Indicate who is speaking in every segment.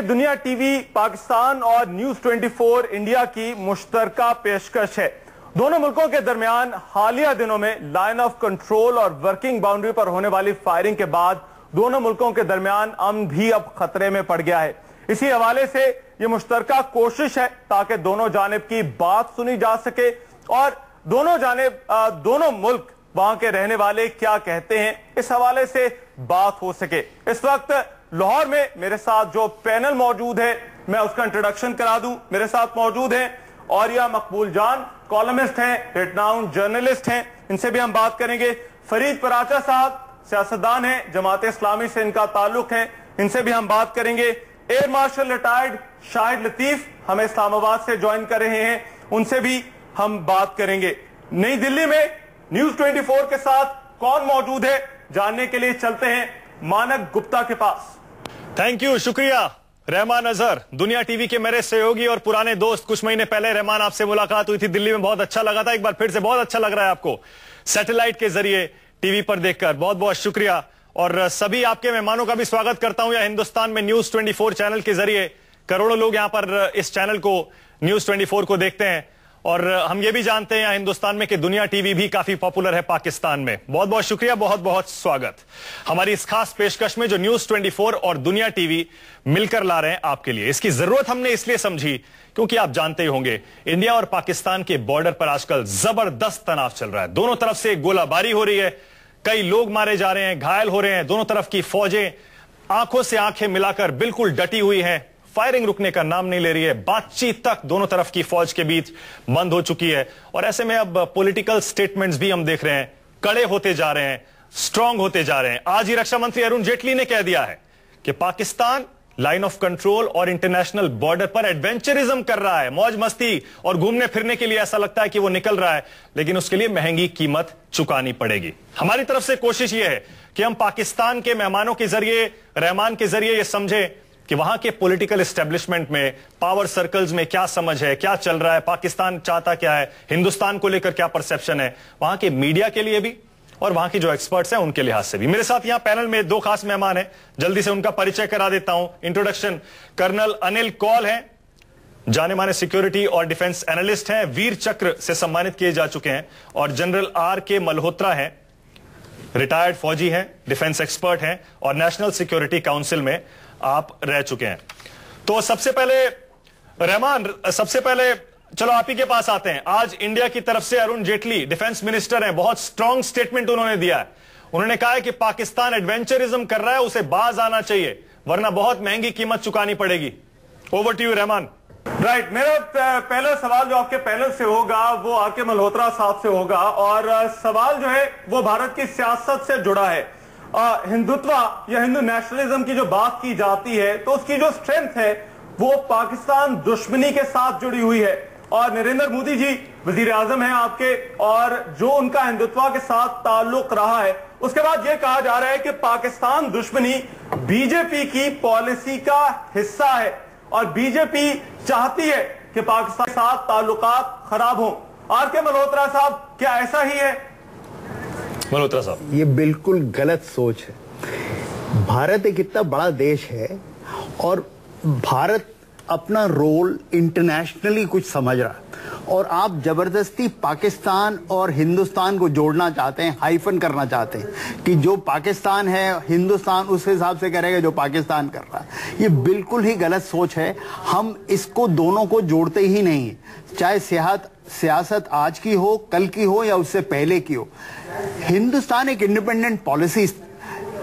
Speaker 1: یہ دنیا T V Pakistan اور نیوز 24 انڈیا کی مشترکہ پیشکش ہے۔ دونوں ملکوں کے درمیان حالیہ دنوں میں لائن آف کنٹرول اور ورکنگ باؤنڈری پر ہونے والی فائرنگ کے بعد دونوں ملکوں کے درمیان امن بھی اب خطرے میں پڑ گیا ہے۔ اسی حوالے سے یہ مشترکہ کوشش ہے تاکہ دونوں جانب کی بات سنی جا سکے اور دونوں ملک وہاں کے رہنے والے کیا کہتے ہیں اس حوالے سے بات ہو سکے۔ اس وقت لاہور میں میرے ساتھ جو پینل موجود ہے میں اس کا انٹروڈکشن کرا دوں۔ میرے ساتھ موجود ہیں اوریا مقبول جان، کالمسٹ ہیں، ریٹناؤن جرنلسٹ ہیں، ان سے بھی ہم بات کریں گے۔ فرید پراچا صاحب سیاستدان ہیں، جماعت اسلامی سے ان کا تعلق ہے، ان سے بھی ہم بات کریں گے۔ ایئر مارشل ریٹائرڈ شاہد لطیف ہمیں اسلام آباد سے جوائن کر رہے ہیں، ان سے بھی ہم بات کریں گے۔ نئی دلی میں نیوز 24 کے ساتھ کون موجود ہے جاننے کے لیے چلتے ہیں مانک گپتا کے پاس۔
Speaker 2: تھینک یو، شکریہ رحمان اظہر، دنیا ٹی وی کے میرے سہیوگی اور پرانے دوست۔ کچھ مہینے پہلے رحمان آپ سے ملاقات ہوئی تھی دلی میں، بہت اچھا لگا تھا، ایک بار پھر سے بہت اچھا لگ رہا ہے آپ کو سیٹلائٹ کے ذریعے ٹی وی پر دیکھ کر، بہت بہت شکریہ۔ اور سبھی آپ کے مہمانوں کا بھی سواگت کرتا ہوں۔ یا ہندوستان میں نیوز 24 چینل کے ذریعے کروڑوں لوگ یہاں پر اس چینل کو نیوز 24 کو دیکھتے ہیں، اور ہم یہ بھی جانتے ہیں ہندوستان میں کہ دنیا ٹی وی بھی کافی پاپولر ہے پاکستان میں۔ بہت بہت شکریہ، بہت بہت سواگت ہماری اس خاص پیشکش میں جو نیوز 24 اور دنیا ٹی وی مل کر لا رہے ہیں آپ کے لیے۔ اس کی ضرورت ہم نے اس لیے سمجھی کیونکہ آپ جانتے ہی ہوں گے انڈیا اور پاکستان کے بارڈر پر آج کل زبردست تناؤ چل رہا ہے، دونوں طرف سے گولہ باری ہو رہی ہے، کئی لوگ مارے جا رہے ہیں، گھائل ہو رہے ہیں، دونوں طرف کی فوجیں آنکھوں سے آنکھیں ملا کر بالکل ڈٹی ہوئی ہیں، فائرنگ رکنے کا نام نہیں لے رہی ہے، بات چیت تک دونوں طرف کی فوج کے بیچ بند ہو چکی ہے، اور ایسے میں اب پولیٹیکل سٹیٹمنٹس بھی ہم دیکھ رہے ہیں کڑے ہوتے جا رہے ہیں، سٹرونگ ہوتے جا رہے ہیں۔ آج ہی رکشا منتری ارون جیٹلی نے کہہ دیا ہے کہ پاکستان لائن آف کنٹرول اور انٹرنیشنل بارڈر پر ایڈونچرزم کر رہا ہے، موج مستی اور گھومنے پھرنے کے لیے ایسا لگتا ہے کہ وہ نکل رہا ہے، لیکن اس کے لیے مہنگی قیمت چکانی پڑے گی۔ ہماری طرف سے کوشش یہ ہے کہ ہم پاکستان کے مہمانوں کے ذریعے، رحمان کے ذریعے یہ سمجھیں کہ وہاں کے پولیٹیکل اسٹیبلشمنٹ میں، پاور سرکلز میں کیا سمجھ ہے، کیا چل رہا ہے، پاکستان چاہتا کیا ہے، ہندوستان کو لے کر کیا پرسپشن ہے، وہاں کے میڈیا کے لیے بھی اور وہاں کی جو ایکسپرٹس ہیں ان کے لحاظ سے بھی۔ میرے ساتھ یہاں پینل میں دو خاص مہمان ہیں، جلدی سے ان کا پریچے کرا دیتا ہوں۔ انٹروڈکشن، کرنل انل کول ہیں، جانے مانے سیکیورٹی اور ڈیفنس اینالسٹ ہیں، ویر چکر سے سمانت کیے جا چکے ہیں، اور جنرل آر کے ملہوترا ہیں، ریٹائرڈ فوجی ہیں، ڈیفنس ایکسپرٹ ہیں، اور نیشنل سیکیورٹی کاؤنسل میں آپ رہ چکے ہیں۔ تو سب سے پہلے رحمان، چلو آپ ہی کے پاس آتے ہیں۔ آج انڈیا کی طرف سے ارون جیٹلی ڈیفنس منسٹر ہیں، بہت سٹرونگ سٹیٹمنٹ انہوں نے دیا ہے، انہوں نے کہا ہے کہ پاکستان ایڈونچرزم کر رہا ہے، اسے باز آنا چاہیے ورنہ بہت مہنگی قیمت چکانی پڑے گی۔ Over to you Rahman.
Speaker 1: Right, میرا پہلا سوال جو آپ کے پینل سے ہوگا وہ آر کے ملہوترا صاحب سے ہوگا، اور سوال جو ہے وہ بھارت کی سیاست سے جڑا ہے۔ ہندوتوا یا ہندو نیشنلزم کی جو بات کی جاتی ہے تو اس کی جو سٹرینتھ ہے وہ پاکستان دشمنی کے ساتھ جڑی ہوئی ہے، اور نریندر مودی جی وزیر اعظم ہیں آپ کے، اور جو ان کا ہندوتوا کے ساتھ تعلق رہا ہے، اس کے بعد یہ کہا جا رہا ہے کہ پاکستان دشمنی بی جے پی کی پالیسی کا حصہ ہے، اور بی جے پی چاہتی ہے کہ پاکستان کے ساتھ تعلقات خراب ہوں۔ آر کے ملہوترا صاحب، کیا ایسا ہی ہے؟
Speaker 2: ملہوترا صاحب،
Speaker 3: یہ بالکل غلط سوچ ہے۔ بھارت ایک اتنا بڑا دیش ہے اور بھارت اپنا رول انٹرنیشنلی کچھ سمجھ رہا ہے، اور آپ زبردستی پاکستان اور ہندوستان کو جوڑنا چاہتے ہیں، ہائفن کرنا چاہتے ہیں کہ جو پاکستان ہے ہندوستان اس حساب سے کرے گا جو پاکستان کر رہا ہے۔ یہ بالکل ہی غلط سوچ ہے۔ ہم اس کو دونوں کو جوڑتے ہی نہیں ہیں، چاہے سیاست آج کی ہو، کل کی ہو، یا اس سے پہلے کی ہو۔ ہندوستان ایک انڈیپینڈنٹ پالیسی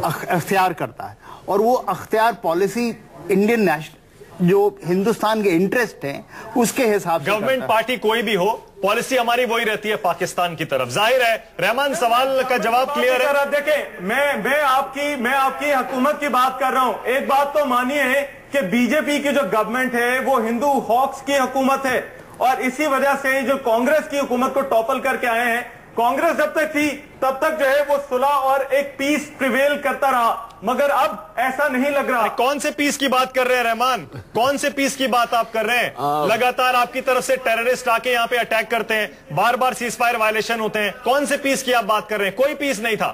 Speaker 3: اختیار کرتا ہے، اور وہ اختیار پالیسی انڈین نیشنل جو ہندوستان کے انٹرسٹ ہیں اس کے حساب سے
Speaker 2: گورنمنٹ پارٹی کوئی بھی ہو، پالیسی ہماری وہی رہتی ہے پاکستان کی طرف، ظاہر ہے۔ رحمان، سوال کا جواب کلیئر ہے؟
Speaker 1: دیکھیں، میں آپ کی حکومت کی بات کر رہا ہوں۔ ایک بات تو مانیے کہ بی جے پی کی جو گورنمنٹ ہے وہ ہندو ہاکس کی حکومت ہے، اور اسی وجہ سے جو کانگریس کی حکومت کو ٹاپل کر کے آئے ہیں، کانگریس جب تک تھی تب تک جو ہے وہ صلح اور ایک پیس پریویل کرتا رہا، مگر اب ایسا نہیں لگ رہا۔
Speaker 2: کون سے پیس کی بات کر رہے ہیں رحمان؟ کون سے پیس کی بات آپ کر رہے ہیں؟ لگاتار آپ کی طرف سے ٹیررسٹ آ کے یہاں پہ اٹیک کرتے ہیں، بار بار سیز فائر وائلیشن ہوتے ہیں، کون سے پیس کی آپ بات کر رہے ہیں؟ کوئی پیس نہیں تھا۔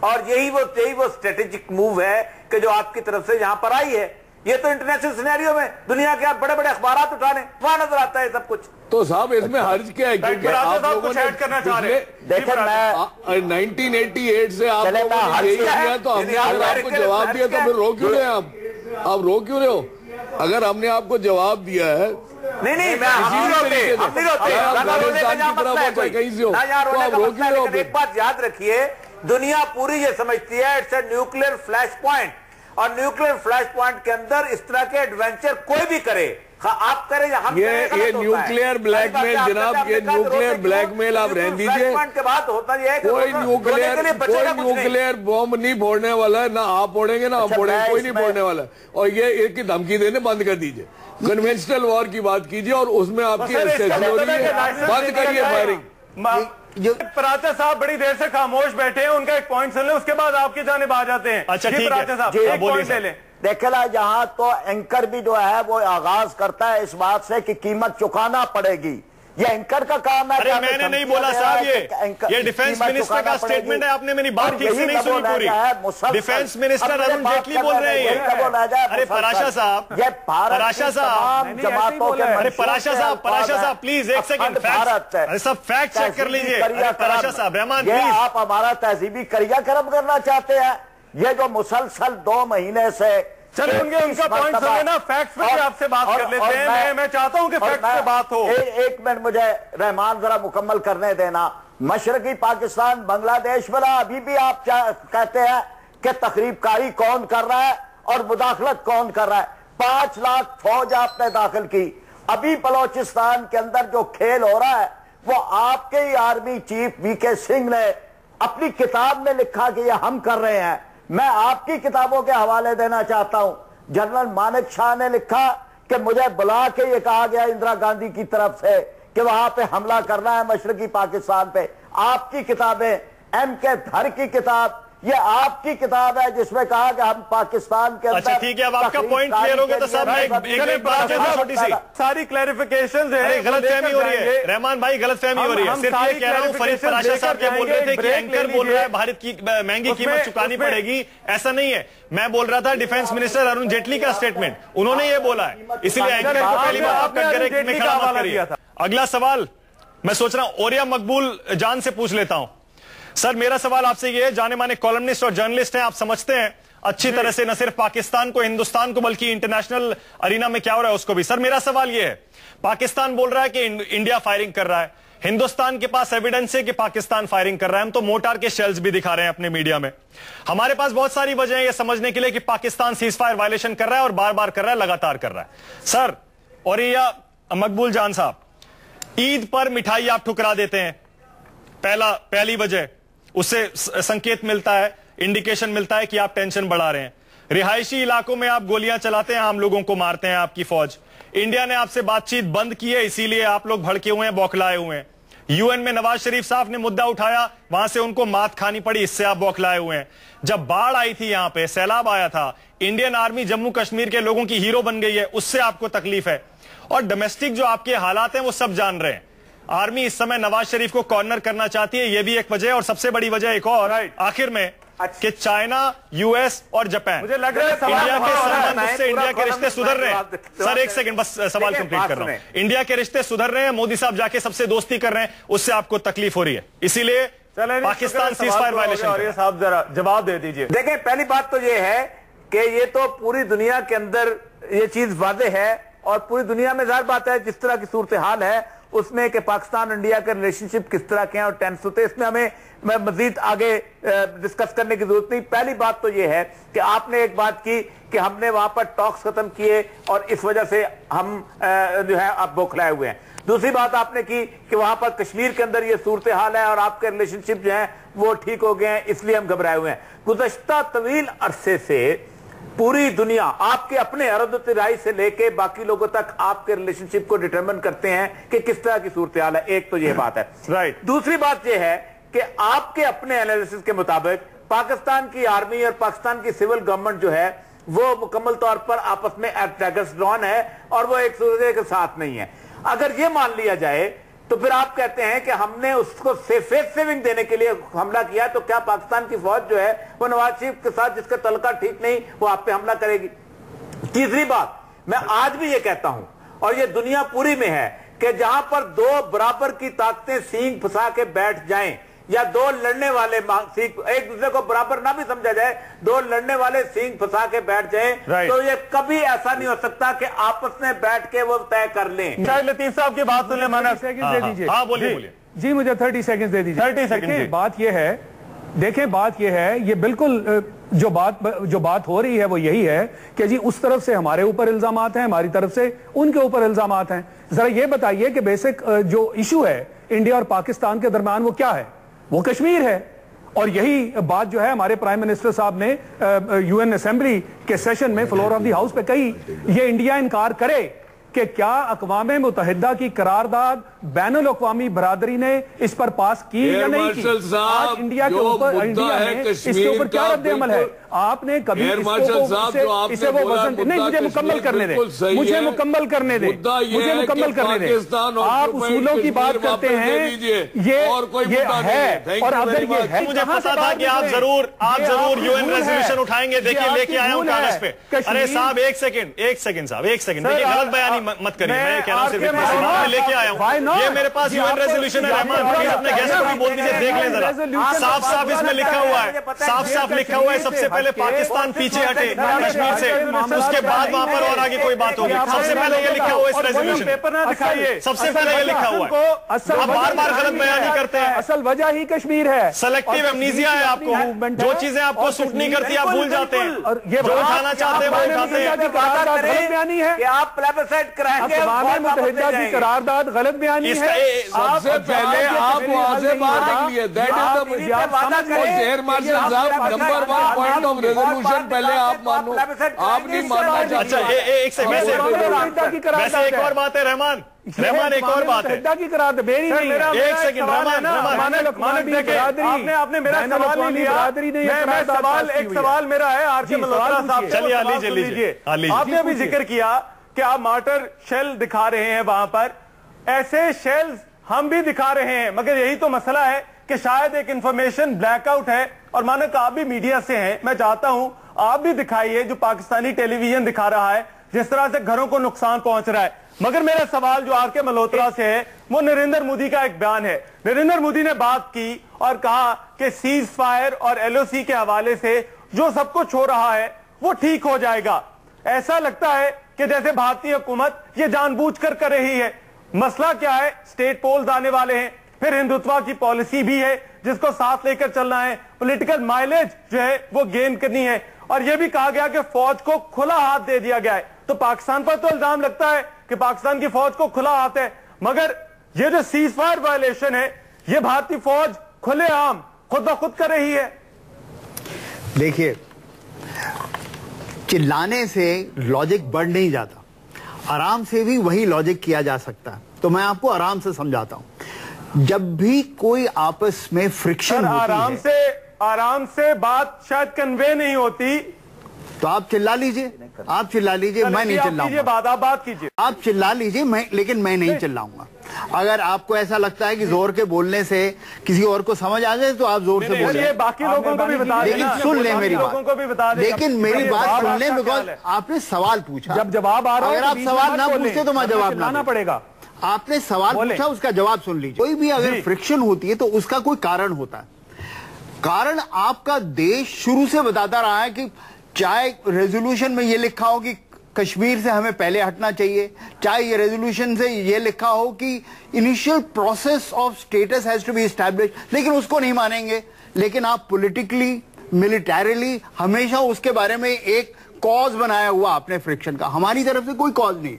Speaker 4: اور یہی وہ اسٹریٹجک موو ہے کہ جو آپ کی طرف سے یہاں پر آئی ہے. یہ تو انٹرنیشنل سینیریو میں دنیا کے آپ بڑے بڑے اخبارات اٹھا لیں, وہاں نظر آتا ہے سب کچھ.
Speaker 5: تو صاحب اس میں حرج کیا ہے؟ کیونکہ آپ لوگوں نے
Speaker 1: کرنا چاہ رہے ہیں.
Speaker 4: دیکھیں میں
Speaker 5: 1988 سے آپ لوگوں نے یہی کیا, تو ہم نے اگر آپ کو جواب دیا تو پھر رو کیوں رہے ہیں آپ رو کیوں رہے ہو؟ اگر ہم نے آپ کو جواب دیا ہے
Speaker 4: نہیں ایک بات یاد رکھیے, دنیا پوری یہ سمجھتی ہے it's a nuclear flash point, اور نیوکلیر فلیش پوائنٹ کے اندر اس طرح کے ایڈونچر کوئی بھی کرے, آپ کریں یا ہم کریں,
Speaker 5: یہ نیوکلیر بلیک میل جناب, یہ نیوکلیر بلیک میل آپ رہن دیجئے. کوئی نیوکلیر بوم نہیں پھوڑنے والا ہے, نہ آپ پھوڑیں گے نہ ہم پھوڑیں گے, کوئی نہیں پھوڑنے والا ہے. اور یہ ایک کی دھمکی دینے بند کر دیجئے, کنونشنل وار کی بات کیجئے, اور اس میں آپ کی ایکسیشن ہو رہی ہے, بند کریے فائرنگ.
Speaker 1: پراچہ صاحب بڑی دیر سے خاموش بیٹھے ہیں, ان کا ایک پوائنٹ سن لیں, اس کے بعد آپ کی جانب آ جاتے ہیں.
Speaker 2: اچھا ٹھیک ہے,
Speaker 1: ایک پوائنٹ لے لیں.
Speaker 6: دیکھیں نا, یہاں تو اینکر بھی جو ہے وہ آغاز کرتا ہے اس بات سے کہ قیمت چکانا پڑے گی. یہ اینکر کا کام ہے.
Speaker 2: ارے میں نے نہیں بولا صاحب, یہ ڈیفنس منسٹر کا سٹیٹمنٹ ہے, آپ نے میری بات ٹھیک سے نہیں سنی پوری. ڈیفنس منسٹر ارون جیٹلی بول رہے ہیں. ارے پراشا صاحب, پراشا صاحب, ارے پراشا صاحب پلیز ایک سیکنڈ, سب فیکٹ چیک کر لیجئے. پراشا صاحب, رحمان پلیز.
Speaker 6: آپ ہمارا تہذیبی کریا کرم کرنا چاہتے ہیں؟ یہ جو مسلسل 2 مہینے سے
Speaker 1: چلیں ان کا پوائنٹ سنیں نا, فیکٹس پہ آپ سے بات کر لیتے ہیں. میں چاہتا ہوں کہ فیکٹس پہ بات ہو.
Speaker 6: ایک منٹ مجھے رحمان ذرا مکمل کرنے دینا. مشرقی پاکستان بنگلہ دیش والا ابھی بھی آپ کہتے ہیں کہ تخریب کاری کون کر رہا ہے اور مداخلت کون کر رہا ہے. 5 لاکھ فوج آپ نے داخل کی. ابھی بلوچستان کے اندر جو کھیل ہو رہا ہے وہ آپ کے ہی آرمی چیف وی کے سنگھ نے اپنی کتاب میں لکھا کہ یہ ہم کر رہے ہیں. میں آپ کی کتابوں کے حوالے دینا چاہتا ہوں. جنرل مانک شاہ نے لکھا کہ مجھے بلا کے یہ کہا گیا اندرا گاندھی کی طرف سے کہ وہاں پہ حملہ کرنا ہے مشرقی پاکستان پہ. آپ کی کتابیں, ایم کے دھر کی کتاب, یہ آپ کی کتاب ہے جس میں کہا کہ ہم پاکستان کے اندر.
Speaker 2: اچھا ٹھیک ہے, اب آپ کا پوائنٹ کلیئر ہو گیا تو صاحب ایک بات چھوٹی سی,
Speaker 1: ساری کلیریفیکیشن
Speaker 2: غلط فہمی ہو رہی ہے. رحمان بھائی غلط فہمی ہو رہی ہے. صرف یہ کہہ رہا ہوں, فرید پراشا صاحب کیا بول رہے تھے کہ اینکر بول رہا ہے بھارت کی مہنگی قیمت چکانی پڑے گی, ایسا نہیں ہے. میں بول رہا تھا ڈیفنس منسٹر ارون جیٹلی کا سٹیٹمنٹ, انہوں نے یہ بولا ہے, اسی لیے اینکر کو پہلی بار آپ کٹ کرے میں کھڑا مت کریے. اگلا سوال میں سوچ رہا ہوں اوریا مقبول جان سے پوچھ لیتا ہوں. سر میرا سوال آپ سے یہ ہے, جانے مانے کالمنسٹ اور جرنلسٹ ہیں, آپ سمجھتے ہیں اچھی طرح سے نہ صرف پاکستان کو, ہندوستان کو, بلکہ انٹرنیشنل ارینا میں کیا ہو رہا ہے اس کو بھی. سر میرا سوال یہ ہے, پاکستان بول رہا ہے کہ انڈیا فائرنگ کر رہا ہے, ہندوستان کے پاس ایویڈنس ہے کہ پاکستان فائرنگ کر رہا ہے, ہم تو موٹار کے شیلز بھی دکھا رہے ہیں اپنے میڈیا میں. ہمارے پاس بہت ساری وجہ ہیں یہ سمجھنے کے لیے کہ پاکستان سیز فائر وائلیشن کر رہا ہے اور بار بار کر رہا ہے, لگاتار کر رہا ہے. سر اوریا مقبول جان صاحب, عید پر مٹھائی آپ ٹھکرا دیتے ہیں, پہلی وجہ, اس سے سنکیت ملتا ہے, انڈیکیشن ملتا ہے کہ آپ ٹینشن بڑھا رہے ہیں. رہائشی علاقوں میں آپ گولیاں چلاتے ہیں, عام لوگوں کو مارتے ہیں آپ کی فوج. انڈیا نے آپ سے بات چیت بند کی ہے, اسی لیے آپ لوگ بھڑکے ہوئے ہیں, بوکھلائے ہوئے ہیں. یو این میں نواز شریف صاحب نے مدعا اٹھایا, وہاں سے ان کو مات کھانی پڑی, اس سے آپ بوکھلائے ہوئے ہیں. جب باڑھ آئی تھی یہاں پہ, سیلاب آیا تھا, انڈین آرمی جموں کشمیر کے لوگوں کی ہیرو بن گئی ہے, اس سے آپ کو تکلیف ہے. اور ڈومیسٹک جو آپ کے حالات ہیں وہ سب جان رہے ہیں. آرمی اس سمے نواز شریف کو کارنر کرنا چاہتی ہے, یہ بھی ایک وجہ ہے. اور سب سے بڑی وجہ ایک اور آخر میں کہ چائنا, یو ایس اور جاپان,
Speaker 1: مجھے لگ رہا ہے
Speaker 2: انڈیا کے سربند اس سے انڈیا کے رشتے سدھر رہے ہیں. سر ایک سیکنڈ بس سوال کمپلیٹ کر رہا ہوں. انڈیا کے رشتے سدھر رہے ہیں, مودی صاحب جا کے سب سے دوستی کر رہے ہیں, اس سے آپ کو تکلیف ہو رہی ہے, اسی لیے پاکستان سیز فائر وائلیشن.
Speaker 1: اور یہ صاحب ذرا جواب دے دیجئے.
Speaker 4: دیکھیں پہلی بات تو یہ ہے کہ یہ تو پوری دنیا کے اندر یہ چیز واضح ہے, اور پوری دنیا میں ظاہر بات ہے جس طرح کی صورتحال ہے اس میں کہ پاکستان انڈیا کے ریلیشنشپ کس طرح کے ہیں اور ٹینس ہوتے ہیں, اس میں ہمیں مزید آگے ڈسکس کرنے کی ضرورت نہیں. پہلی بات تو یہ ہے کہ آپ نے ایک بات کی کہ ہم نے وہاں پر ٹاکس ختم کیے اور اس وجہ سے ہم جو ہے اب بوکھلائے ہوئے ہیں. دوسری بات آپ نے کی کہ وہاں پر کشمیر کے اندر یہ صورتحال ہے اور آپ کے ریلیشن شپ جو ہیں وہ ٹھیک ہو گئے ہیں, اس لیے ہم گھبرائے ہوئے ہیں. گزشتہ طویل عرصے سے پوری دنیا آپ کے اپنے ارد رائے سے لے کے باقی لوگوں تک آپ کے ریلیشن شپ کو ڈیٹرمن کرتے ہیں کہ کس طرح کی صورتحال ہے. ایک تو یہ بات ہے.
Speaker 1: رائٹ.
Speaker 4: دوسری بات یہ ہے کہ آپ کے اپنے انالیسس کے مطابق پاکستان کی آرمی اور پاکستان کی سول گورنمنٹ جو ہے وہ مکمل طور پر آپس میں ڈراؤن ہے اور وہ ایک دوسرے کے ساتھ نہیں ہے. اگر یہ مان لیا جائے تو پھر آپ کہتے ہیں کہ ہم نے اس کو فیس سیونگ دینے کے لیے حملہ کیا، تو کیا پاکستان کی فوج جو ہے وہ نواز شریف کے ساتھ جس کا تعلقہ ٹھیک نہیں وہ آپ پہ حملہ کرے گی؟ تیسری بات، میں آج بھی یہ کہتا ہوں اور یہ دنیا پوری میں ہے کہ جہاں پر دو برابر کی طاقتیں سینگ پھنسا کے بیٹھ جائیں یا دو لڑنے والے ایک دوسرے کو برابر نہ بھی سمجھا جائے، دو لڑنے والے سینگ پھنسا کے بیٹھ جائیں تو یہ کبھی ایسا نہیں ہو سکتا کہ آپس میں بیٹھ کے وہ طے کر لیں۔
Speaker 1: شاہد لطیف صاحب کی بات سن لیں،
Speaker 7: سیکنڈ دے دیجیے۔
Speaker 2: ہاں بولیے۔
Speaker 7: جی مجھے 30 سیکنڈ دے دیجیے۔
Speaker 1: 30 سیکنڈ۔
Speaker 7: بات یہ ہے، دیکھیں بات یہ ہے، یہ بالکل جو بات ہو رہی ہے وہ یہی ہے کہ جی اس طرف سے ہمارے اوپر الزامات ہیں، ہماری طرف سے ان کے اوپر الزامات ہیں۔ ذرا یہ بتائیے کہ بیسک جو ایشو ہے انڈیا اور پاکستان کے درمیان وہ کیا ہے؟ وہ کشمیر ہے، اور یہی بات جو ہے ہمارے پرائم منسٹر صاحب نے UN اسمبلی کے سیشن میں فلور آف دی ہاؤس پہ کہی۔ یہ انڈیا انکار کرے کہ کیا اقوام متحدہ کی قرارداد بین الاقوامی برادری نے اس پر پاس کی یا نہیں کی؟ آج انڈیا کے اوپر اس کے اوپر کیا رد عمل ہے؟ آپ نے کبھی اسے وہ وزن نہیں، مجھے مکمل کرنے دیں، مجھے مکمل کرنے دیں، مجھے مکمل کرنے دیں۔ آپ اصولوں کی بات کرتے ہیں، یہ ہے، اور اگر یہ ہے
Speaker 2: مجھے پتا تھا کہ آپ ضرور UN ریزولوشن اٹھائیں گے۔ دیکھیں لے کے آیا ہوں کاغذ پہ۔ ارے صاحب ایک سیکنڈ صاحب، ایک سیکنڈ، دیکھیں غلط بیانی مت کریے، میں کہہ رہا ہوں صرف میں لے کے آیا ہوں، یہ میرے پاس UN ریزولوشن ہے۔ رحمان پلیز اپنے گیسٹ کو بھی بول دیجیے دیکھ لیں ذرا، صاف صاف اس میں لکھا ہوا ہے، صاف صاف لکھا ہوا ہے سب سے پہلے پاکستان پیچھے ہٹے کشمیر سے، اس کے بعد وہاں پر اور آگے کوئی بات ہوگی۔ سب سے پہلے یہ لکھا ہوا ہے اس ریزولوشن میں، سب سے پہلے یہ لکھا ہوا ہے۔ آپ بار بار غلط بیانی کرتے ہیں،
Speaker 7: اصل وجہ ہی کشمیر ہے۔
Speaker 2: سلیکٹیو امنیزیا ہے آپ کو، جو چیزیں آپ کو سوٹ نہیں کرتی آپ بھول جاتے ہیں، جو اٹھانا چاہتے ہیں وہ اٹھاتے ہیں۔
Speaker 4: کہ آپ پلیبسائٹ کرائیں گے،
Speaker 7: اقوام متحدہ کی قرارداد غلط بیانی ہے۔
Speaker 5: سب سے پہلے آپ وہاں سے باہر نکلیے، ایئر مارشل صاحب نمبر 1 پوائنٹ آف ریزولوشن پہلے آپ مانو، آپ نہیں ماننا چاہتے۔
Speaker 2: اچھا ایک سے ویسے ایک اور بات ہے رحمان ایک اور بات ہے، ایک سیکنڈ رحمان
Speaker 1: آپ نے میرا سوال نہیں لیا، ایک سوال میرا ہے آر کے ملہوترا صاحب،
Speaker 2: چلیے لیجیے۔
Speaker 1: آپ نے ابھی ذکر کیا کہ آپ مارٹر شیل دکھا رہے ہیں، وہاں پر ایسے شیلز ہم بھی دکھا رہے ہیں، مگر یہی تو مسئلہ ہے کہ شاید ایک انفارمیشن بلیک آؤٹ ہے، اور مانا کہ آپ بھی میڈیا سے ہیں، میں چاہتا ہوں آپ بھی دکھائیے جو پاکستانی ٹیلی ویژن دکھا رہا ہے جس طرح سے گھروں کو نقصان پہنچ رہا ہے۔ مگر میرا سوال جو آر کے ملہوترا سے ہے وہ نریندر مودی کا ایک بیان ہے۔ نریندر مودی نے بات کی اور کہا کہ سیز فائر اور LOC کے حوالے سے جو سب کچھ ہو رہا ہے وہ ٹھیک ہو جائے گا۔ ایسا لگتا ہے کہ جیسے بھارتی حکومت یہ جان بوجھ کر رہی ہے۔ مسئلہ کیا ہے؟ سٹیٹ پولز آنے والے ہیں، پھر ہندوتوا کی پالیسی بھی ہے جس کو ساتھ لے کر چلنا ہے، پولیٹیکل مائلیج جو ہے وہ گین کرنی ہے، اور یہ بھی کہا گیا کہ فوج کو کھلا ہاتھ دے دیا گیا ہے۔ تو پاکستان پر تو الزام لگتا ہے کہ پاکستان کی فوج کو کھلا ہاتھ ہے، مگر یہ جو سیز فائر وائلیشن ہے یہ بھارتی فوج کھلے عام خود بخود کر رہی ہے۔
Speaker 3: دیکھیے چلانے سے لاجک بڑھ نہیں جاتا، آرام سے بھی وہی لاجک کیا جا سکتا ہے۔ تو میں آپ کو آرام سے سمجھاتا ہوں، جب بھی کوئی آپس میں فرکشن
Speaker 1: آرام سے بات شاید کنوے نہیں ہوتی
Speaker 3: تو آپ چلا لیجئے، میں نہیں چلاؤں گا،
Speaker 1: بات کیجئے،
Speaker 3: آپ چلا لیجئے، لیکن میں نہیں چلاؤں گا۔ اگر آپ کو ایسا لگتا ہے کہ زور کے بولنے سے کسی اور کو سمجھ آ جائے تو آپ زور سے بولیں،
Speaker 1: باقی لوگوں کو بھی بتا دیں،
Speaker 3: لیکن سن لیں میری بات، لیکن میری بات سن لیں، بیکاز آپ نے سوال پوچھا،
Speaker 7: جب جواب آ رہا ہے
Speaker 3: اگر آپ سوال نہ پوچھتے تو میں جواب نہ
Speaker 7: پڑے گا۔
Speaker 3: آپ نے سوال پوچھا، اس کا جواب سن لیجیے۔ کوئی بھی اگر فرکشن ہوتی ہے تو اس کا کوئی کارن ہوتا ہے۔ کارن آپ کا دیش شروع سے بتاتا رہا ہے کہ چاہے ریزولوشن میں یہ لکھا ہو کہ کشمیر سے ہمیں پہلے ہٹنا چاہیے، چاہے یہ ریزولوشن سے یہ لکھا ہو کہ initial process of status has to be establish, لیکن اس کو نہیں مانیں گے۔ لیکن آپ پولیٹیکلی ملیٹریلی ہمیشہ اس کے بارے میں ایک کاز بنایا ہوا آپ نے فرکشن کا۔ ہماری طرف سے کوئی کاز نہیں،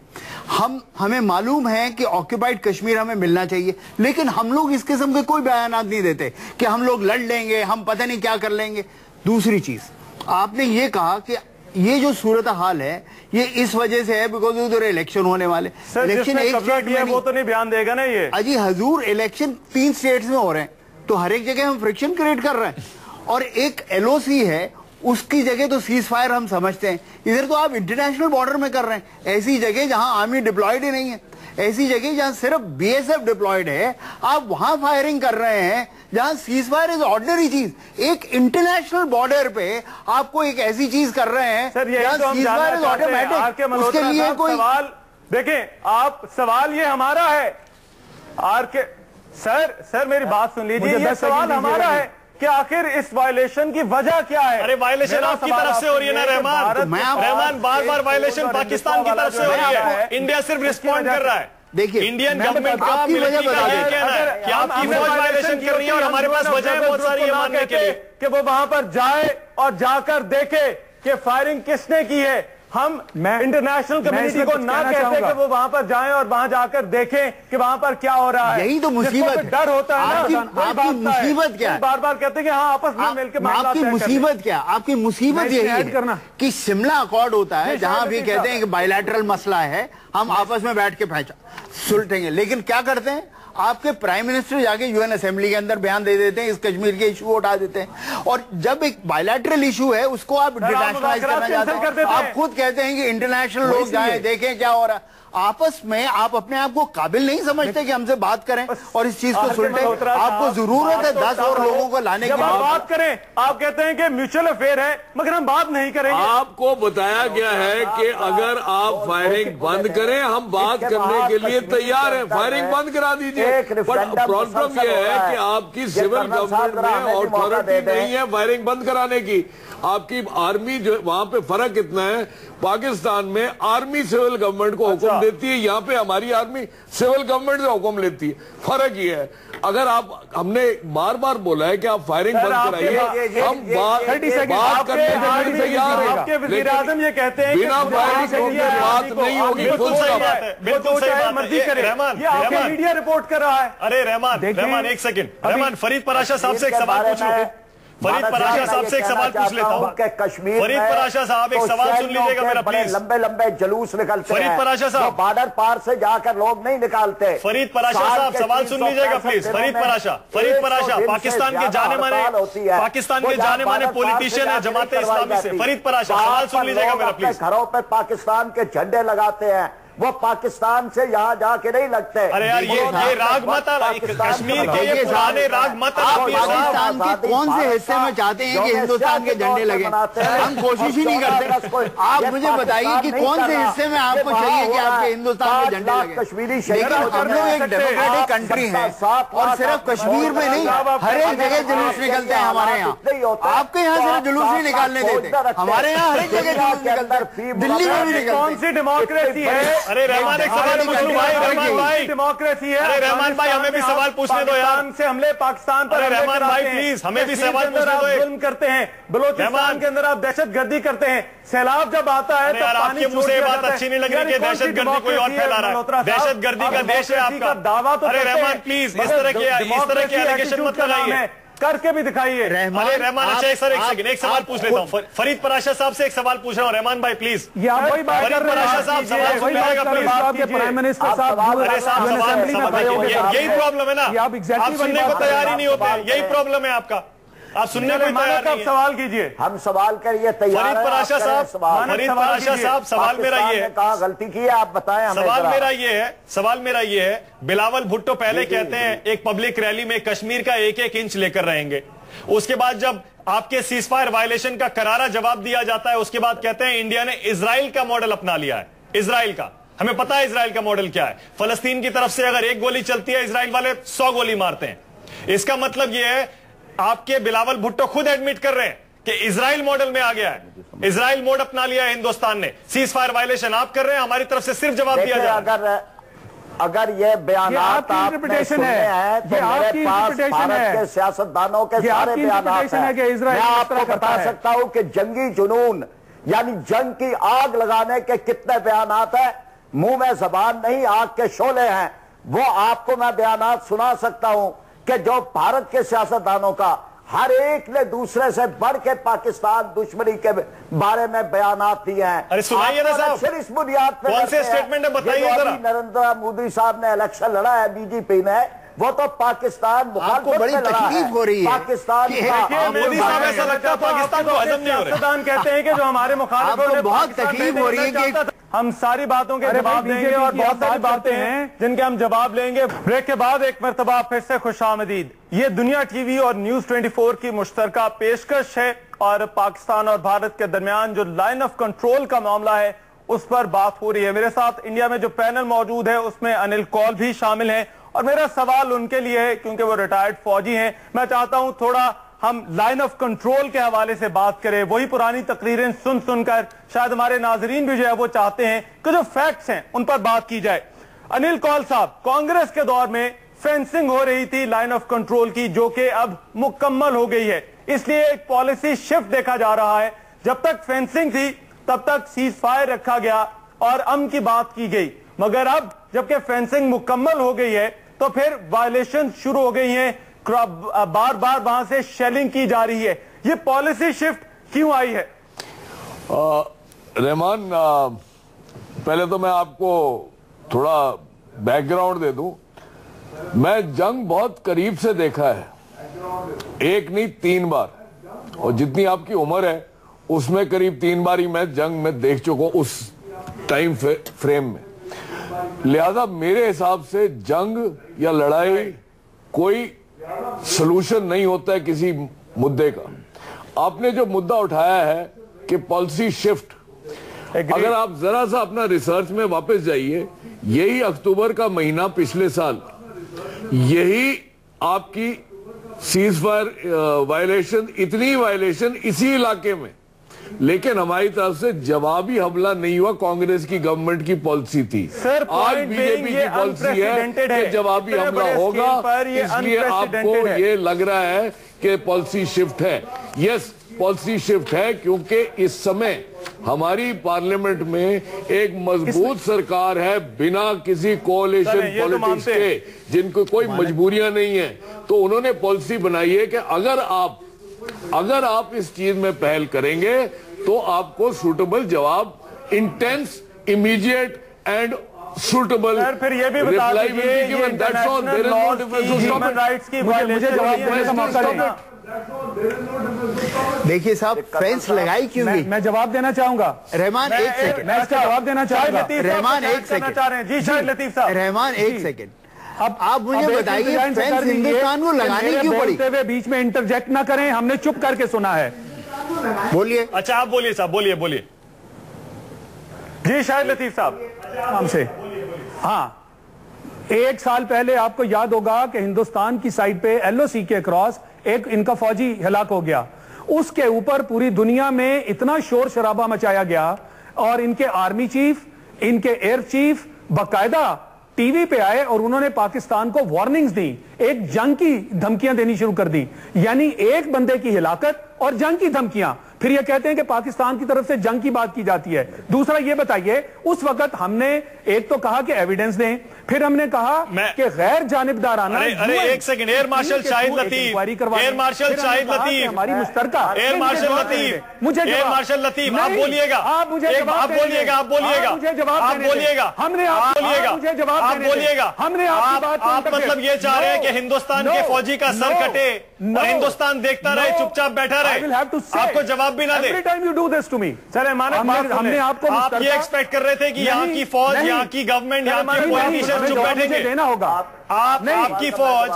Speaker 3: ہمیں معلوم ہے کہ آکوپائڈ کشمیر ہمیں ملنا چاہیے، لیکن ہم لوگ اس قسم کے کوئی بیانات نہیں دیتے کہ ہم لوگ لڑ لیں گے، ہم پتہ نہیں کیا کر لیں گے۔ دوسری چیز آپ نے یہ کہا کہ یہ جو صورتحال ہے یہ اس وجہ سے ہے بیکاز ادھر الیکشن ہونے والے، الیکشن ایک اسٹیٹ میں
Speaker 1: وہ تو نہیں بیان دے گا نا یہ
Speaker 3: اجی حضور، الیکشن 3 اسٹیٹس میں ہو رہے ہیں، تو ہر ایک جگہ ہم فرکشن کریٹ کر رہے ہیں، اور ایک LOC ہے اس کی جگہ تو سیز فائر ہم سمجھتے ہیں، ادھر تو آپ انٹرنیشنل بارڈر میں کر رہے ہیں، ایسی جگہ جہاں آرمی ڈپلائیڈ ہی نہیں ہے، ایسی جگہ جہاں صرف BSF ڈپلائڈ ہے آپ وہاں فائرنگ کر رہے ہیں جہاں سیز فائر از آرڈنری چیز. ایک انٹرنیشنل بارڈر پہ آپ کو ایک ایسی چیز کر رہے ہیں جہاں سیز فائر از آٹومیٹک. اس کے لیے کوئی
Speaker 1: دیکھیں آپ سوال یہ ہمارا ہے سر میری بات سن لیجیے. یہ سوال ہمارا ہے کہ آخر اس وائلیشن کی وجہ کیا ہے؟
Speaker 2: ارے وائلیشن آپ کی طرف سے ہو رہی ہے نا رحمان بار بار وائلیشن پاکستان کی طرف سے ہو رہی ہے. انڈیا صرف رسپونڈ کر رہا ہے.
Speaker 3: دیکھیے
Speaker 2: انڈین گورنمنٹ کا ملٹری کا یہ کہنا ہے کہ آپ کی فوج وائلیشن کر رہی ہے اور ہمارے پاس وجہ بہت ساری ہے ماننے کے لیے
Speaker 1: کہ وہ وہاں پر جائے اور جا کر دیکھے کہ فائرنگ کس نے کی ہے. ہم انٹرنیشنل کمیونٹی کو نہ کہتے کہ وہ وہاں پر جائیں اور وہاں جا کر دیکھیں کہ وہاں پر کیا ہو رہا ہے.
Speaker 3: یہی تو مصیبت
Speaker 1: ڈر ہوتا ہے نا.
Speaker 3: آپ کی مصیبت کیا ہے؟
Speaker 1: بار بار کہتے ہیں کہ ہاں آپس میں مل کے
Speaker 3: آپ کی مصیبت کیا؟ آپ کی مصیبت یہی ہے کہ شملہ اکارڈ ہوتا ہے جہاں بھی کہتے ہیں کہ بائیلیٹرل مسئلہ ہے ہم آپس میں بیٹھ کے سلٹیں گے. لیکن کیا کرتے ہیں آپ کے پرائم منسٹر جا کے UN اسمبلی کے اندر بیان دے دیتے ہیں, اس کشمیر کے ایشو اٹھا دیتے ہیں, اور جب ایک بائیلیٹرل ایشو ہے اس کو آپ ڈیٹیشنلائز کرنا چاہتے ہیں. آپ خود کہتے ہیں کہ انٹرنیشنل لوگ جائیں دیکھیں کیا ہو رہا ہے. آپس میں آپ اپنے آپ کو قابل نہیں سمجھتے کہ ہم سے بات کریں اور اس چیز کو سلٹیں. آپ کو ضرورت ہے 10 اور لوگوں کو لانے کی.
Speaker 1: بات کریں آپ کہتے ہیں کہ میوچل افیئر ہے مگر ہم بات نہیں کریں گے.
Speaker 5: آپ کو بتایا گیا ہے کہ اگر آپ فائرنگ بند کریں ہم بات کرنے کے لیے تیار ہیں. فائرنگ بند کرا دیجئے. بٹ پرابلم یہ ہے کہ آپ کی سول گورنمنٹ میں آتھارٹی نہیں ہے فائرنگ بند کرانے کی. آپ کی آرمی جو وہاں پہ فرق اتنا ہے, پاکستان میں آرمی سول گورنمنٹ کو حکم دیتی ہے, یہاں پہ ہماری آرمی سول گورنمنٹ سے حکم لیتی ہے. فرق یہ ہے. اگر ہم نے بار بار بولا ہے کہ آپ فائرنگ بند کرائیے, ہم بات کرنے کے لیے تیار ہیں.
Speaker 1: آپ کے وزیر اعظم یہ کہتے ہیں
Speaker 5: بنا فائرنگ بات نہیں ہوگی.
Speaker 2: بالکل صحیح بات ہے, بالکل صحیح بات ہے.
Speaker 1: رحمان میڈیا رپورٹ کر رہا ہے.
Speaker 2: ارے رحمان ایک سیکنڈ, رحمان فرید پراشا صاحب سے ایک سوال پوچھ لوں. فرید پراشا صاحب سے ایک سوال پوچھ لیتا ہوں. فرید پراشا صاحب ایک سوال سن لیجیے گا میرا پلیز.
Speaker 6: لمبے لمبے جلوس نکلتے ہیں
Speaker 2: فرید پراشا صاحب,
Speaker 6: بارڈر پار سے جا کر لوگ نہیں نکالتے.
Speaker 2: فرید پراشا صاحب سوال سن لیجیے گا پلیز. فرید پراشا پاکستان کے جانے مانے پولیٹیشین ہے جماعت اسلامی سے. فرید پراشا سوال سن لیجیے گا میرا پلیز.
Speaker 6: گھروں پہ پاکستان کے جھنڈے لگاتے ہیں, وہ پاکستان سے یہاں جا کے نہیں لگتے.
Speaker 2: ارے یار یہ راگ مت کشمیر کے یہ پرانے راگ مت.
Speaker 3: پاکستان کے کون سے حصے میں چاہتے ہیں کہ ہندوستان کے جھنڈے لگیں؟ ہم کوشش ہی نہیں کرتے. آپ مجھے بتائیے کہ کون سے حصے میں آپ کو چاہیے کہ آپ کے ہندوستان کے جھنڈے لگیں. لیکن ہم لوگ ایک ڈیموکریٹک کنٹری ہیں اور صرف کشمیر میں نہیں ہر ایک جگہ جلوس نکلتے ہیں ہمارے یہاں. آپ کے یہاں صرف جلوس نہیں نکالنے دیتے, ہمارے یہاں ہر ایک جگہ جلوس نکلتے ہیں. دلی میں بھی نکلتے.
Speaker 1: کون سی ڈیموکریسی ہے؟
Speaker 2: ارے رحمان ایک سوال پوچھ لوں بھائی. رحمان بھائی
Speaker 1: ڈیموکریسی ہے.
Speaker 2: ارے رحمان بھائی ہمیں بھی سوال پوچھنے دو یار.
Speaker 1: سے حملے پاکستان پر.
Speaker 2: ارے رحمان بھائی پلیز ہمیں بھی سوال پوچھنے دو.
Speaker 1: ظلم کرتے ہیں بلوچستان کے اندر, آپ دہشت گردی کرتے ہیں. سیلاب جب آتا ہے تو
Speaker 2: آپ کے منہ سے یہ بات اچھی نہیں لگ رہی کہ دہشت گردی کوئی اور پھیلا رہا ہے. دہشت گردی کا دیش ہے آپ کا دعویٰ. ارے رحمان پلیز اس طرح کے ایلیگیشن مت لگائیے,
Speaker 1: کر کے بھی دکھائیے.
Speaker 2: رحمان اچھا سر ایک سیکنڈ ایک سوال پوچھ لیتا ہوں. فرید پراشا صاحب سے ایک سوال پوچھ رہا ہوں. رحمان بھائی پلیز.
Speaker 1: فرید
Speaker 2: پراشا صاحب سوال سن لیجیے گا پلیز.
Speaker 7: پرائم منسٹر صاحب
Speaker 2: ارے صاحب یہی پرابلم ہے نا, آپ سننے کو تیار ہی نہیں ہوتے. یہی پرابلم ہے آپ کا, آپ سننے کو تیار نہیں.
Speaker 1: سوال کیجئے.
Speaker 6: ہم سوال کریے تیار ہیں.
Speaker 2: فرید پراشا صاحب سوال میرا یہ ہے,
Speaker 6: کہاں غلطی کی ہے آپ بتائیں ہمیں.
Speaker 2: سوال میرا یہ ہے بلاول بھٹو پہلے کہتے ہیں ایک پبلک ریلی میں کشمیر کا 1-1 انچ لے کر رہیں گے. اس کے بعد جب آپ کے سیز فائر وائلیشن کا کرارا جواب دیا جاتا ہے اس کے بعد کہتے ہیں انڈیا نے اسرائیل کا ماڈل اپنا لیا ہے. اسرائیل کا ہمیں پتا ہے اسرائیل کا ماڈل کیا ہے. فلسطین کی طرف سے اگر 1 گولی چلتی ہے اسرائیل والے 100 گولی مارتے ہیں. اس کا مطلب یہ ہے آپ کے بلاول بھٹو خود ایڈمٹ کر رہے ہیں کہ اسرائیل ماڈل میں آ گیا ہے. اسرائیل موڈ اپنا لیا ہے ہندوستان نے. سیز فائر وائلیشن آپ کر رہے ہیں, ہماری طرف سے صرف جواب دیا جائے.
Speaker 6: اگر یہ بیانات آپ نے سنے ہیں تو میرے پاس بھارت کے سیاستدانوں کے سارے بیانات ہیں. میں آپ کو بتا سکتا ہوں کہ جنگی جنون یعنی جنگ کی آگ لگانے کے کتنے بیانات ہیں. منہ میں زبان نہیں, آگ کے شعلے ہیں. وہ آپ کو میں بیانات سنا سکتا ہوں کہ جو بھارت کے سیاستدانوں کا ہر ایک نے دوسرے سے بڑھ کے پاکستان دشمنی کے بارے میں بیانات دیے ہیں.
Speaker 2: ارے سنائیے نا صاحب,
Speaker 6: پھر اس بنیاد پہ
Speaker 2: کون سے اسٹیٹمنٹ ہے بتائیے ذرا.
Speaker 6: نریندر مودی صاحب نے الیکشن لڑا ہے BJP میں, وہ تو پاکستان
Speaker 3: آپ کو بڑی تکلیف ہو رہی ہے.
Speaker 6: پاکستان
Speaker 2: مودی صاحب ایسا لگتا ہے پاکستان کو ہضم نہیں ہو رہا.
Speaker 1: کہتے ہیں کہ جو ہمارے مخالف
Speaker 3: بہت تکلیف ہو رہی ہے کہ
Speaker 1: ہم ساری باتوں کے جواب دیں گے اور بہت ساری باتیں ہیں جن کے ہم جواب لیں گے. بریک کے بعد ایک مرتبہ پھر سے خوش آمدید. یہ دنیا ٹی وی اور نیوز 24 کی مشترکہ پیشکش ہے اور پاکستان اور بھارت کے درمیان جو لائن آف کنٹرول کا معاملہ ہے اس پر بات ہو رہی ہے. میرے ساتھ انڈیا میں جو پینل موجود ہے اس میں انل کول بھی شامل ہیں اور میرا سوال ان کے لیے ہے کیونکہ وہ ریٹائرڈ فوجی ہیں. میں چاہتا ہوں تھوڑا ہم لائن آف کنٹرول کے حوالے سے بات کریں. وہی پرانی تقریریں سن کر شاید ہمارے ناظرین بھی جو ہے وہ چاہتے ہیں کہ جو فیکٹس ہیں ان پر بات کی جائے. انل کول صاحب، کانگریس کے دور میں فینسنگ ہو رہی تھی لائن آف کنٹرول کی جو کہ اب مکمل ہو گئی ہے، اس لیے ایک پالیسی شفٹ دیکھا جا رہا ہے. جب تک فینسنگ تھی تب تک سیز فائر رکھا گیا اور امن کی بات کی گئی، مگر اب جبکہ فینسنگ مکمل ہو گئی ہے تو پھر وائلیشن شروع ہو گئی ہیں، بار بار وہاں سے شیلنگ کی جا رہی ہے. یہ پالیسی شفٹ کیوں آئی ہے؟
Speaker 5: رحمان، پہلے تو میں آپ کو تھوڑا بیک گراؤنڈ دے دوں. میں جنگ بہت قریب سے دیکھا ہے، ایک نہیں 3 بار، اور جتنی آپ کی عمر ہے اس میں قریب 3 بار ہی میں جنگ میں دیکھ چکا ہوں اس ٹائم فریم میں. لہذا میرے حساب سے جنگ یا لڑائی کوئی سلوشن نہیں ہوتا ہے کسی مدے کا. آپ نے جو مدہ اٹھایا ہے کہ پالیسی شفٹ، اگر آپ ذرا سا اپنا ریسرچ میں واپس جائیے، یہی اکتوبر کا مہینہ پچھلے سال یہی آپ کی سیز فائر وائلیشن، اتنی وائلیشن اسی علاقے میں، لیکن ہماری طرف سے جوابی حملہ نہیں ہوا. کانگریس کی گورنمنٹ کی پالیسی تھی. آج بی جے پی کی پالیسی ہے کہ جوابی حملہ ہوگا، اس لیے آپ کو یہ لگ رہا ہے کہ پالیسی شفٹ ہے. یس، پالیسی شفٹ ہے کیونکہ اس سمے ہماری پارلیمنٹ میں ایک مضبوط سرکار ہے بنا کسی کولیشن پالیٹکس کے، جن کو کوئی مجبوریاں نہیں ہیں. تو انہوں نے پالیسی بنائی ہے کہ اگر آپ اس چیز میں پہل کریں گے تو آپ کو سوٹیبل جواب، انٹینس، امیڈیٹ اینڈ سوٹیبل
Speaker 1: پھر یہ بھی بتا دیجئے
Speaker 3: دیکھیے صاحب، فینس لگائی کیوں گئی؟
Speaker 7: میں جواب دینا چاہوں گا.
Speaker 3: رحمان ایک سیکنڈ،
Speaker 7: میں اس کا جواب دینا چاہوں گا.
Speaker 3: رحمان ایک سیکنڈ،
Speaker 1: جی شاہد لطیف صاحب،
Speaker 3: رحمان ایک سیکنڈ. اب آپ مجھے بتائیے فینس ہندوستان کو لگانے کیوں پڑی؟
Speaker 7: بولتے ہوئے بیچ میں انٹرجیکٹ نہ کریں، ہم نے چپ کر کے سنا ہے.
Speaker 3: بولیے.
Speaker 2: اچھا آپ بولیے صاحب، بولیے.
Speaker 1: جی شاہد لطیف صاحب
Speaker 7: ہم سے. ہاں، 1 سال پہلے آپ کو یاد ہوگا کہ ہندوستان کی سائڈ پہ ایل او سی کے اکراس ایک ان کا فوجی ہلاک ہو گیا. اس کے اوپر پوری دنیا میں اتنا شور شرابہ مچایا گیا اور ان کے آرمی چیف، ان کے ایئر چیف باقاعدہ ٹی وی پہ آئے اور انہوں نے پاکستان کو وارننگز دی، ایک جنگ کی دھمکیاں دینی شروع کر دی. یعنی ایک بندے کی ہلاکت اور جنگ کی دھمکیاں. پھر یہ کہتے ہیں کہ پاکستان کی طرف سے جنگ کی بات کی جاتی ہے. دوسرا یہ بتائیے، اس وقت ہم نے ایک تو کہا کہ ایویڈنس دیں، پھر ہم نے کہا کہ غیر جانبدارانہ.
Speaker 2: ایک سیکنڈ، ایئر مارشل شاہد لطیف، ایئر مارشل شاہد لطیف،
Speaker 7: ہماری مشترکہ
Speaker 2: ایئر مارشل لطیف،
Speaker 7: مجھے
Speaker 2: ایئر مارشل لطیف، آپ بولیے گا،
Speaker 7: آپ مجھے جواب
Speaker 2: بولیے گا، آپ بولیے گا،
Speaker 7: ہم نے مجھے جواب
Speaker 2: آپ بولیے گا.
Speaker 7: ہم نے
Speaker 2: آپ مطلب یہ چاہ رہے ہیں کہ ہندوستان کے فوجی کا سر کٹے اور ہندوستان دیکھتا رہے، چپ چاپ بیٹھا رہے، آپ کو جواب بھی نہ دے.
Speaker 1: چلے مانک بات
Speaker 7: ہم نے آپ کو
Speaker 2: آپ یہ ایکسپیکٹ کر رہے تھے کہ یہاں کی فوج، یہاں کی گورنمنٹ، یہاں کی پولیٹیشن چپ بیٹھیں گے.
Speaker 7: دینا ہوگا.
Speaker 2: آپ کی فوج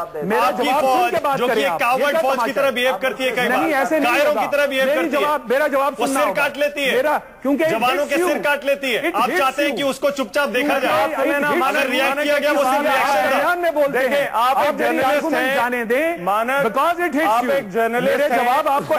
Speaker 2: جو کہ ایک کاورڈ فوج کی طرح بہیو کرتی ہے، کئی بار کائروں کی طرح بہیو کرتی ہے،
Speaker 7: میرا جواب
Speaker 2: وہ سر کاٹ لیتی ہے، جوانوں کے سر کاٹ لیتی ہے. آپ چاہتے ہیں کہ اس کو چپ چاپ دیکھا جائے، اگر ریاکٹ کیا گیا وہ صرف ریاکشن
Speaker 7: میں بولتے ہیں.
Speaker 1: آپ ایک جرنلسٹ ہیں،
Speaker 7: جانے دیں،
Speaker 1: بیکاز اٹ ہٹس یو. ایک جرنلسٹ ہیں،
Speaker 7: جواب آپ کو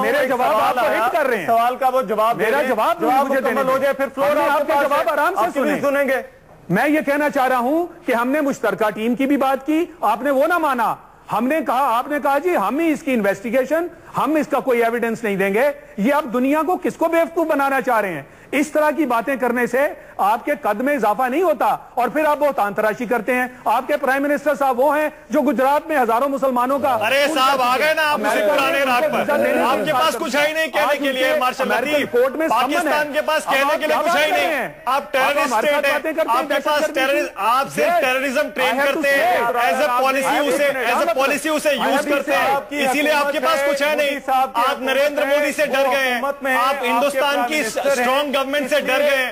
Speaker 7: میرے جواب آپ کو ہٹ کر رہے ہیں.
Speaker 1: سوال کا وہ جواب،
Speaker 7: میرا جواب مجھے
Speaker 1: مکمل ہو جائے پھر فلور
Speaker 7: آپ کے جواب آرام سے
Speaker 1: سنیں گے.
Speaker 7: میں یہ کہنا چاہ رہا ہوں کہ ہم نے مشترکہ ٹیم کی بھی بات کی، آپ نے وہ نہ مانا. ہم نے کہا، آپ نے کہا جی ہم ہی اس کی انویسٹیگیشن، ہم اس کا کوئی ایویڈنس نہیں دیں گے. یہ آپ دنیا کو کس کو بیوقوف بنانا چاہ رہے ہیں؟ اس طرح کی باتیں کرنے سے آپ کے قد میں اضافہ نہیں ہوتا اور پھر آپ بہتان تراشی کرتے ہیں. آپ کے پرائم منسٹر صاحب وہ ہیں جو گجرات میں ہزاروں مسلمانوں کا.
Speaker 2: ارے صاحب آ گئے نا آپ اسی پرانے راگ پر. آپ کے پاس کچھ ہے ہی نہیں کہنے کے لیے مارشل لطیف. پاکستان کے پاس کہنے کے لیے کچھ ہے ہی نہیں. آپ ٹیررسٹ اسٹیٹ ہیں، آپ کے پاس آپ صرف ٹیررزم ٹرین کرتے ہیں، ایز اے پالیسی اسے یوز کرتے ہیں، اسی لیے آپ کے پاس کچھ ہے نہیں. آپ نریندر مودی سے ڈر گئے ہیں، آپ ہندوستان کی اسٹرانگ گورنمنٹ سے ڈر گئے ہیں.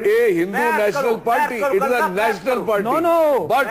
Speaker 5: a Hindu national party, it is a national party.
Speaker 7: No.
Speaker 5: But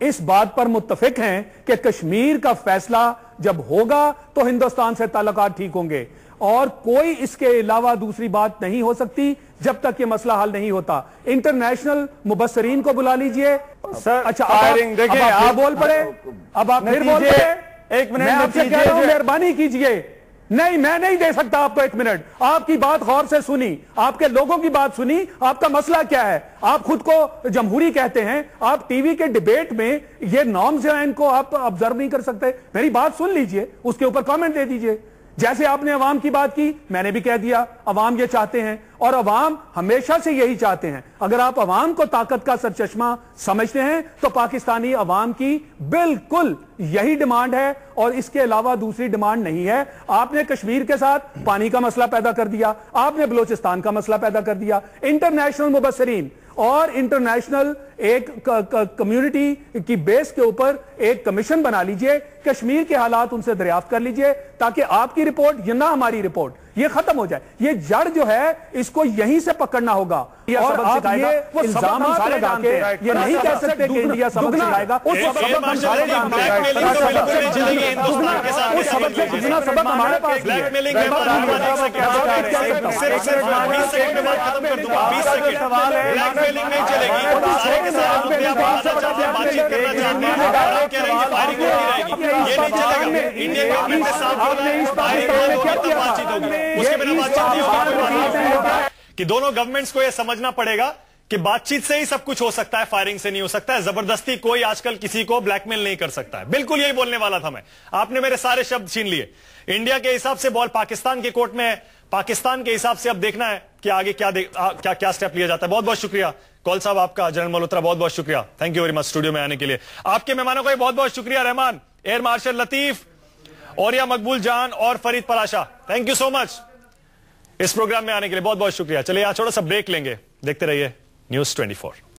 Speaker 7: اس بات پر متفق ہیں کہ کشمیر کا فیصلہ جب ہوگا تو ہندوستان سے تعلقات ٹھیک ہوں گے، اور کوئی اس کے علاوہ دوسری بات نہیں ہو سکتی جب تک یہ مسئلہ حل نہیں ہوتا۔ انٹرنیشنل مبصرین کو بلا لیجئے۔
Speaker 1: سر
Speaker 7: اچھا
Speaker 1: دیکھیں
Speaker 7: آپ بول پڑے، اب آپ پھر بول پڑے۔
Speaker 1: ایک منٹ
Speaker 7: میں آپ سے کہہ رہا ہوں مہربانی کیجئے۔ نہیں، میں نہیں دے سکتا آپ کو ایک منٹ۔ آپ کی بات غور سے سنی، آپ کے لوگوں کی بات سنی، آپ کا مسئلہ کیا ہے؟ آپ خود کو جمہوری کہتے ہیں، آپ ٹی وی کے ڈیبیٹ میں یہ نارمز ہیں ان کو آپ آبزرو نہیں کر سکتے؟ میری بات سن لیجئے، اس کے اوپر کامنٹ دے دیجئے۔ جیسے آپ نے عوام کی بات کی، میں نے بھی کہہ دیا عوام یہ چاہتے ہیں، اور عوام ہمیشہ سے یہی چاہتے ہیں۔ اگر آپ عوام کو طاقت کا سرچشمہ سمجھتے ہیں تو پاکستانی عوام کی بالکل یہی ڈیمانڈ ہے، اور اس کے علاوہ دوسری ڈیمانڈ نہیں ہے۔ آپ نے کشمیر کے ساتھ پانی کا مسئلہ پیدا کر دیا، آپ نے بلوچستان کا مسئلہ پیدا کر دیا۔ انٹرنیشنل مبصرین اور انٹرنیشنل ایک کمیونٹی کی بیس کے اوپر ایک کمیشن بنا لیجئے، کشمیر کے حالات ان سے دریافت کر لیجئے، تاکہ آپ کی رپورٹ یا نہ ہماری رپورٹ یہ ختم ہو جائے۔ یہ جڑ جو ہے اس کو یہیں سے پکڑنا ہوگا، اور آپ یہ الزامات لگا کے یہ نہیں کہہ سکتے کہ انڈیا سبق سکھائے گا۔ اس سبق ہم سارے جانتے ہیں، اس سبق سے جتنا سبق ہمارے پاس بھی ہے۔
Speaker 2: کہ دونوں گورنمنٹس کو یہ سمجھنا پڑے گا کہ بات چیت سے ہی سب کچھ ہو سکتا ہے، فائرنگ سے نہیں ہو سکتا ہے، زبردستی کوئی آج کل کسی کو بلیک میل نہیں کر سکتا ہے۔ بالکل یہی بولنے والا تھا میں، آپ نے میرے سارے شبد چھین لیے۔ انڈیا کے حساب سے بال پاکستان کے کورٹ میں ہے، پاکستان کے حساب سے اب دیکھنا ہے کہ آگے کیا سٹیپ لیا جاتا ہے۔ بہت بہت شکریہ کول صاحب آپ کا، جنرل ملہوترا بہت بہت شکریہ، thank you very much studio میں آنے کے لیے۔ آپ کے مہمانوں کو بہت بہت شکریہ، رحمان، ایئر مارشل لطیف، اوریا مقبول جان اور Farid Paracha, thank you so much اس پروگرام میں آنے کے لیے، بہت بہت شکریہ۔ چلیے یہاں چھوڑا سا بریک لیں گے، دیکھتے رہیے نیوز 24۔